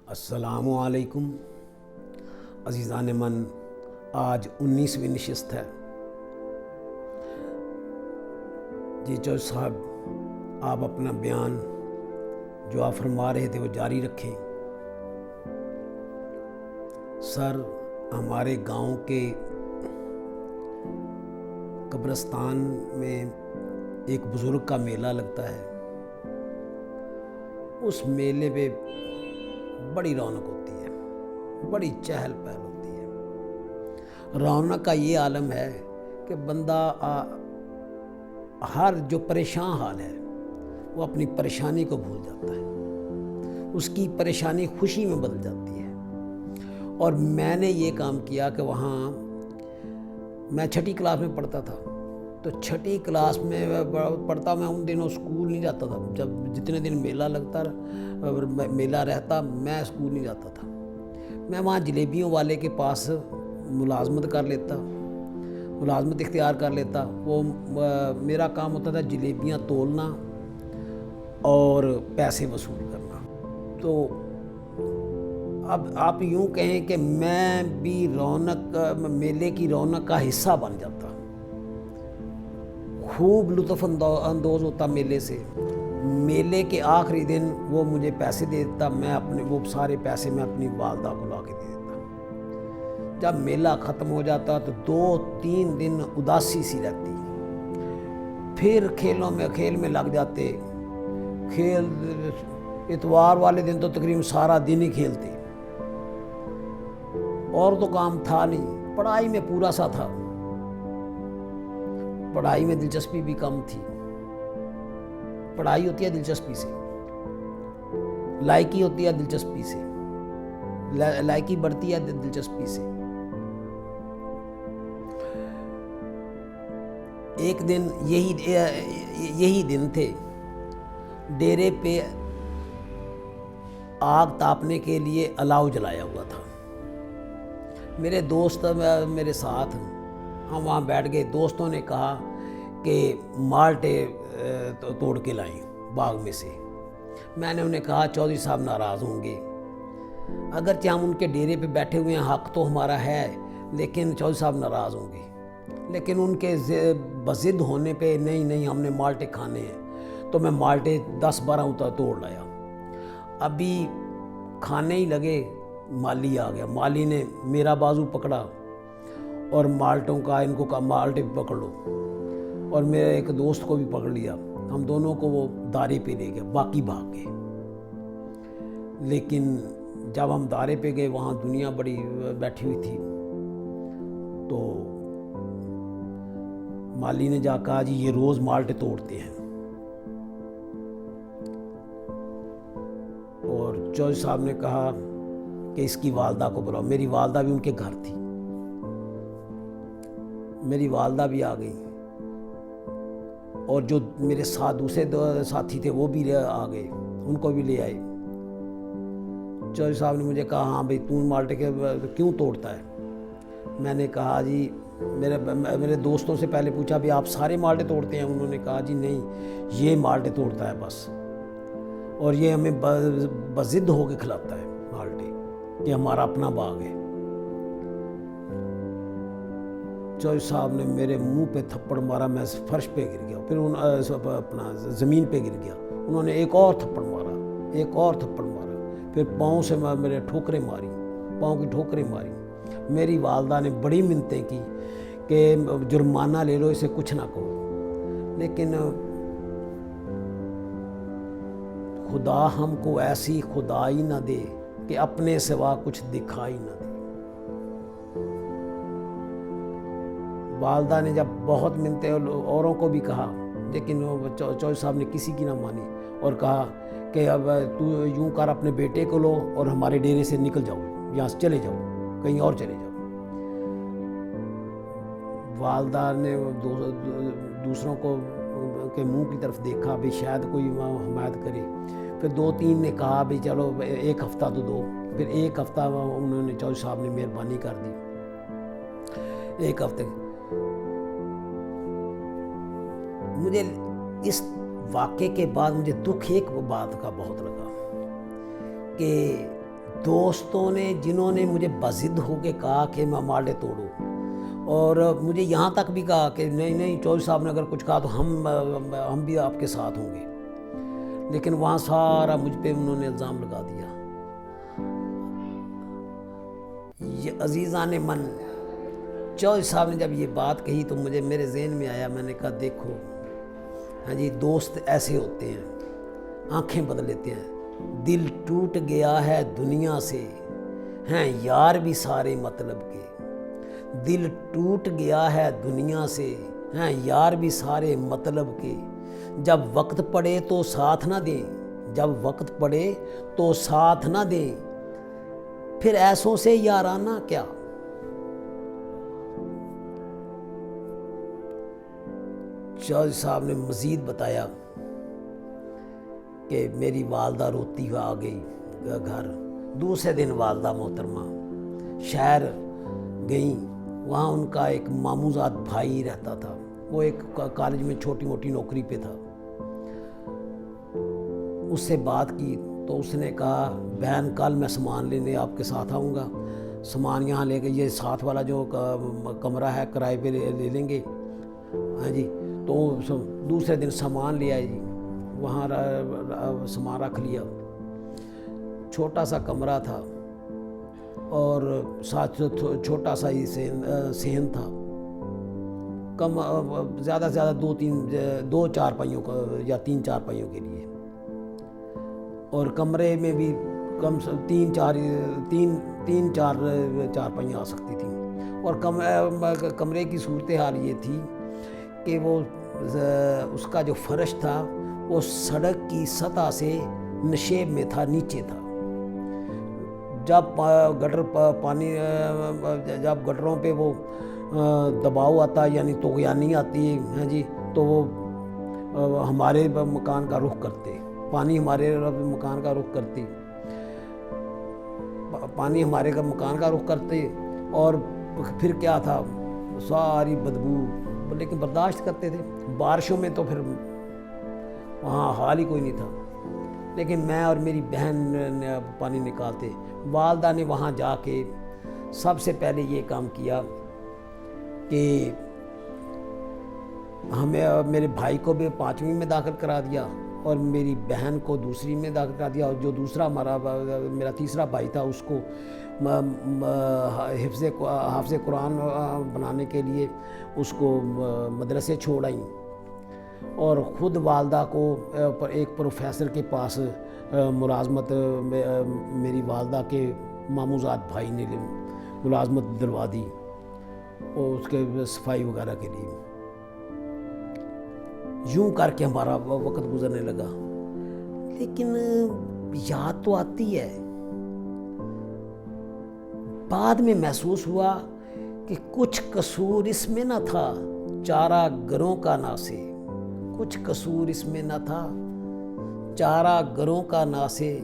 السلام علیکم عزیزان من، آج 19ویں نشست ہے۔ جی چوہدری صاحب، آپ اپنا بیان جو آپ فرما رہے تھے وہ جاری رکھیں۔ سر، ہمارے گاؤں کے قبرستان میں ایک بزرگ کا میلہ لگتا ہے۔ اس میلے پہ بڑی رونق ہوتی ہے، بڑی چہل پہل ہوتی ہے۔ رونق کا یہ عالم ہے کہ بندہ ہر جو پریشان حال ہے وہ اپنی پریشانی کو بھول جاتا ہے، اس کی پریشانی خوشی میں بدل جاتی ہے۔ اور میں نے یہ کام کیا کہ وہاں میں 6ٹھی کلاس میں پڑھتا تھا، تو 6ٹھی کلاس میں پڑھتا، میں ان دنوں اسکول نہیں جاتا تھا۔ جب جتنے دن میلہ رہتا میں اسکول نہیں جاتا تھا۔ میں وہاں جلیبیوں والے کے پاس ملازمت اختیار کر لیتا۔ وہ میرا کام ہوتا تھا جلیبیاں تولنا اور پیسے وصول کرنا۔ تو اب آپ یوں کہیں کہ میں بھی میلے کی رونق کا حصہ بن جاتا، خوب لطف اندوز ہوتا میلے سے۔ میلے کے آخری دن وہ مجھے پیسے دے دیتا، وہ سارے پیسے میں اپنی والدہ کو لا کے دے دیتا۔ جب میلہ ختم ہو جاتا تو 2-3 دن اداسی سی رہتی، پھر کھیل میں لگ جاتے۔ اتوار والے دن تو تقریباً سارا دن ہی کھیلتے، اور تو کام تھا نہیں۔ پڑھائی میں پورا سا تھا، پڑھائی میں دلچسپی بھی کم تھی۔ پڑھائی ہوتی ہے دلچسپی سے، لائکی ہوتی ہے دلچسپی سے، لائکی بڑھتی ہے دلچسپی سے۔ ایک دن یہی دن تھے، ڈیرے پہ آگ تاپنے کے لیے الاؤ جلایا ہوا تھا۔ میرے دوست میرے ساتھ، ہم وہاں بیٹھ گئے۔ دوستوں نے کہا کہ مالٹے توڑ کے لائیں باغ میں سے۔ میں نے انہیں کہا چودھری صاحب ناراض ہوں گے، اگرچہ ہم ان کے ڈیرے پہ بیٹھے ہوئے ہیں، حق تو ہمارا ہے، لیکن چودھری صاحب ناراض ہوں گے۔ لیکن ان کے بضد ہونے پہ نہیں ہم نے مالٹے کھانے ہیں، تو میں مالٹے 10-12 توڑ لایا۔ ابھی کھانے ہی لگے، مالی آ گیا۔ مالی نے میرا بازو پکڑا اور مالٹوں کا ان کو کہا مالٹے پکڑ لو، اور میرے ایک دوست کو بھی پکڑ لیا۔ ہم دونوں کو وہ دارے پہ لے گیا، باقی بھاگ گئے۔ لیکن جب ہم دارے پہ گئے، وہاں دنیا بڑی بیٹھی ہوئی تھی، تو مالی نے جا کہا جی یہ روز مالٹے توڑتے ہیں۔ اور چودھری صاحب نے کہا کہ اس کی والدہ کو بلاؤ۔ میری والدہ بھی ان کے گھر تھی، میری والدہ بھی آ گئی، اور جو میرے ساتھ دوسرے ساتھی تھے وہ بھی آ گئے، ان کو بھی لے آئے۔ چودھری صاحب نے مجھے کہا ہاں بھائی تو مالٹے کے کیوں توڑتا ہے؟ میں نے کہا جی میرے دوستوں سے پہلے پوچھا بھی آپ سارے مالٹے توڑتے ہیں؟ انہوں نے کہا جی نہیں، یہ مالٹے توڑتا ہے بس، اور یہ ہمیں بضد ہو کے کھلاتا ہے مالٹے، یہ ہمارا اپنا باغ ہے۔ چودھری صاحب نے میرے منہ پہ تھپڑ مارا، میں فرش پہ گر گیا، پھر اپنا زمین پہ گر گیا۔ انہوں نے ایک اور تھپڑ مارا، پھر پاؤں سے میرے پاؤں کی ٹھوکریں ماری۔ میری والدہ نے بڑی منتیں کی کہ جرمانہ لے لو، اسے کچھ نہ کہو، لیکن خدا ہم کو ایسی خدائی نہ دے کہ اپنے سوا کچھ دکھائی نہ دے۔ والدہ نے جب بہت منتیں اوروں کو بھی کہا، لیکن چودھری صاحب نے کسی کی نہ مانی، اور کہا کہ اب تو یوں کر، اپنے بیٹے کو لو اور ہمارے ڈیرے سے نکل جاؤ، یہاں سے چلے جاؤ، کہیں اور چلے جاؤ۔ والدہ نے دوسروں کو کے منہ کی طرف دیکھا بھی شاید کوئی حمایت کرے۔ پھر 2-3 نے کہا بھی چلو 1 ہفتہ تو دو۔ پھر 1 ہفتہ انہوں نے چودھری صاحب نے مہربانی کر دی۔ 1 ہفتے مجھے اس واقعے کے بعد مجھے دکھ ایک بات کا بہت لگا کہ دوستوں نے جنہوں نے مجھے بضد ہو کے کہا کہ میں مالٹے توڑوں، اور مجھے یہاں تک بھی کہا کہ نہیں چودھری صاحب نے اگر کچھ کہا تو ہم بھی آپ کے ساتھ ہوں گے، لیکن وہاں سارا مجھ پہ انہوں نے الزام لگا دیا۔ یہ عزیزان من، چودھری صاحب نے جب یہ بات کہی تو میرے ذہن میں آیا، میں نے کہا دیکھو ہاں جی، دوست ایسے ہوتے ہیں، آنکھیں بدل لیتے ہیں۔ دل ٹوٹ گیا ہے دنیا سے، ہیں یار بھی سارے مطلب کے۔ دل ٹوٹ گیا ہے دنیا سے، ہیں یار بھی سارے مطلب کے۔ جب وقت پڑے تو ساتھ نہ دیں، جب وقت پڑے تو ساتھ نہ دیں، پھر ایسوں سے یارانہ کیا۔ چودھری صاحب نے مزید بتایا کہ میری والدہ روتی ہوئی آ گئی گھر۔ دوسرے دن والدہ محترمہ شہر گئیں، وہاں ان کا ایک ماموزاد بھائی رہتا تھا، وہ ایک کالج میں چھوٹی موٹی نوکری پہ تھا۔ اس سے بات کی تو اس نے کہا بہن کل میں سامان لینے آپ کے ساتھ آؤں گا، سامان یہاں لے کے یہ ساتھ والا جو کمرہ ہے کرائے پہ لے لیں گے، ہاں جی۔ تو دوسرے دن سامان لے آئے جی، وہاں سامان رکھ لیا۔ چھوٹا سا کمرہ تھا اور ساتھ چھوٹا سا ہی صحن تھا، کم زیادہ سے زیادہ دو چار پائیوں کا یا 3-4 پائیوں کے لیے، اور کمرے میں بھی کم سے 3-4 چارپائیاں آ سکتی تھیں۔ اور کمرے کی صورتحال یہ تھی کہ وہ اس کا جو فرش تھا وہ سڑک کی سطح سے نشیب میں تھا، نیچے تھا۔ جب پانی جب گٹروں پہ وہ دباؤ آتا یعنی طغیانی آتی ہے جی، تو وہ ہمارے مکان کا رخ کرتے، پانی ہمارے مکان کا رخ کرتی، پانی ہمارے مکان کا رخ کرتے، اور پھر کیا تھا ساری بدبو، لیکن برداشت کرتے تھے۔ بارشوں میں تو پھر وہاں حال ہی کوئی نہیں تھا، لیکن میں اور میری بہن نے پانی نکالتے۔ والدہ نے وہاں جا کے سب سے پہلے یہ کام کیا کہ ہمیں میرے بھائی کو بھی 5ویں میں داخل کرا دیا اور میری بہن کو 2ری میں داخل کرا دیا، اور جو دوسرا میرا تیسرا بھائی تھا اس کو حافظ قرآن بنانے کے لیے اس کو مدرسے چھوڑ آئیں، اور خود والدہ کو ایک پروفیسر کے پاس ملازمت میری والدہ کے ماموزاد بھائی نے ملازمت دلوا دی، اور اس کے صفائی وغیرہ کے لیے۔ یوں کر کے ہمارا وقت گزرنے لگا، لیکن یاد تو آتی ہے۔ بعد میں محسوس ہوا کہ کچھ قصور اس میں نہ تھا چارہ گروں کا ناسے، کچھ قصور اس میں نہ تھا چارہ گروں کا ناسے،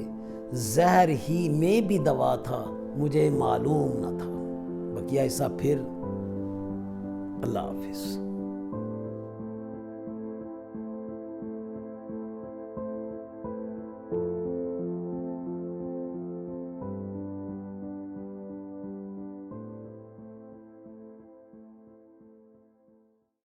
زہر ہی میں بھی دوا تھا مجھے معلوم نہ تھا۔ بقیہ حصہ پھر۔ اللہ حافظ۔